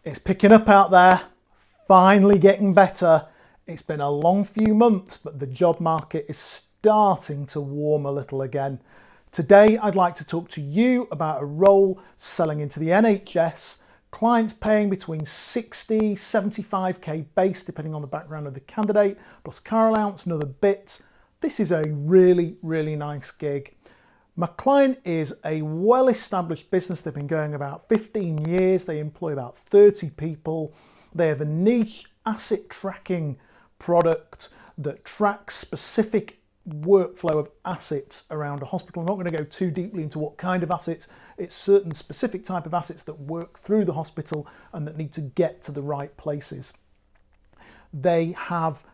It's picking up out there, finally getting better. It's been a long few months, but the job market is starting to warm a little again. Today, I'd like to talk to you about a role selling into the NHS, clients paying between 60, 75k base, depending on the background of the candidate, plus car allowance and other bits. This is a really, really nice gig. My client is a well-established business. They've been going about 15 years. They employ about 30 people. They have a niche asset tracking product that tracks specific workflow of assets around a hospital. I'm not going to go too deeply into what kind of assets. It's certain specific type of assets that work through the hospital and that need to get to the right places. They have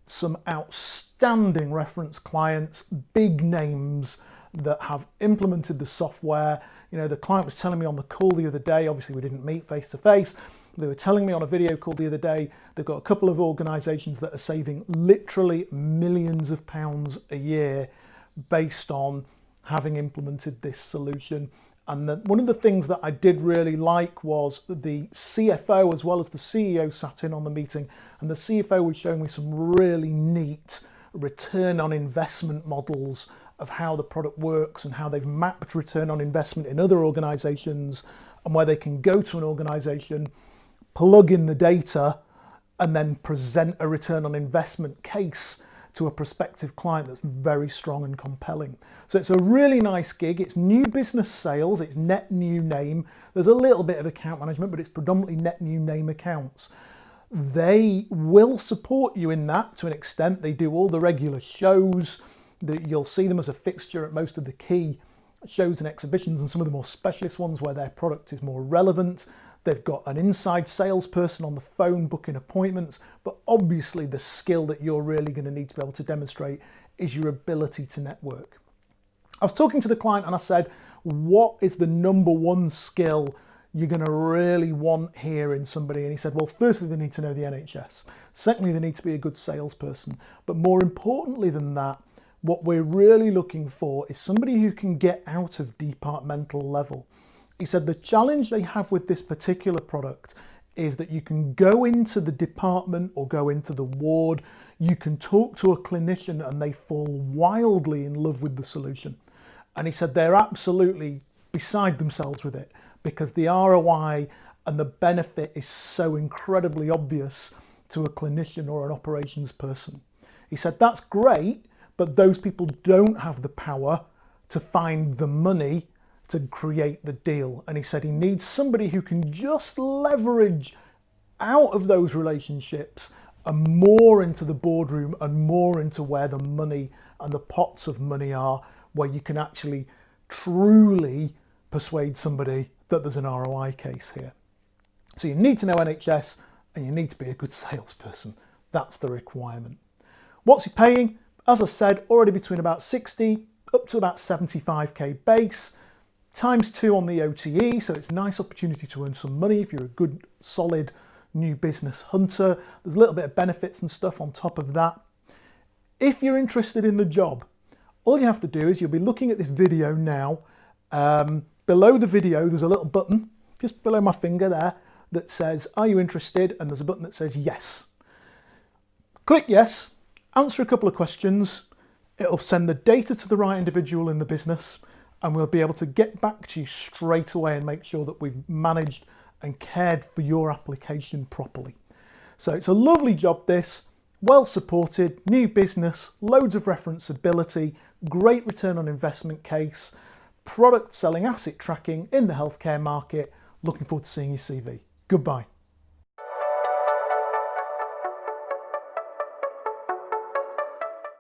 some outstanding reference clients, big names that have implemented the software. You know, the client was telling me on the call the other day, obviously we didn't meet face to face, they were telling me on a video call the other day, they've got a couple of organisations that are saving literally millions of pounds a year based on having implemented this solution. And one of the things that I did really like was the CFO as well as the CEO sat in on the meeting, and the CFO was showing me some really neat return on investment models of how the product works and how they've mapped return on investment in other organisations, and where they can go to an organisation, plug in the data, and then present a return on investment case to a prospective client that's very strong and compelling. So it's a really nice gig. It's new business sales, it's net new name. There's a little bit of account management, but it's predominantly net new name accounts. They will support you in that to an extent. They do all the regular shows. You'll see them as a fixture at most of the key shows and exhibitions, and some of the more specialist ones where their product is more relevant. They've got an inside salesperson on the phone booking appointments, but obviously the skill that you're really going to need to be able to demonstrate is your ability to network. I was talking to the client and I said, what is the number one skill you're going to really want here in somebody? And he said, well, firstly, they need to know the NHS. Secondly, they need to be a good salesperson. But more importantly than that, what we're really looking for is somebody who can get out of departmental level. He said the challenge they have with this particular product is that you can go into the department or go into the ward, you can talk to a clinician and they fall wildly in love with the solution. And he said they're absolutely beside themselves with it because the ROI and the benefit is so incredibly obvious to a clinician or an operations person. He said that's great, but those people don't have the power to find the money to create the deal. And he said he needs somebody who can just leverage out of those relationships and more into the boardroom and more into where the money and the pots of money are, where you can actually truly persuade somebody that there's an ROI case here. So you need to know NHS and you need to be a good salesperson. That's the requirement. What's he paying? As I said, already between about 60 up to about 75k base, times 2 on the OTE, so it's a nice opportunity to earn some money if you're a good, solid new business hunter. There's a little bit of benefits and stuff on top of that. If you're interested in the job, all you have to do is you'll be looking at this video now. Below the video, there's a little button, just below my finger there, that says, are you interested? And there's a button that says yes. Click yes. Answer a couple of questions, it'll send the data to the right individual in the business, and we'll be able to get back to you straight away and make sure that we've managed and cared for your application properly. So it's a lovely job this, well supported, new business, loads of referenceability, great return on investment case, product selling asset tracking in the healthcare market. Looking forward to seeing your CV. Goodbye.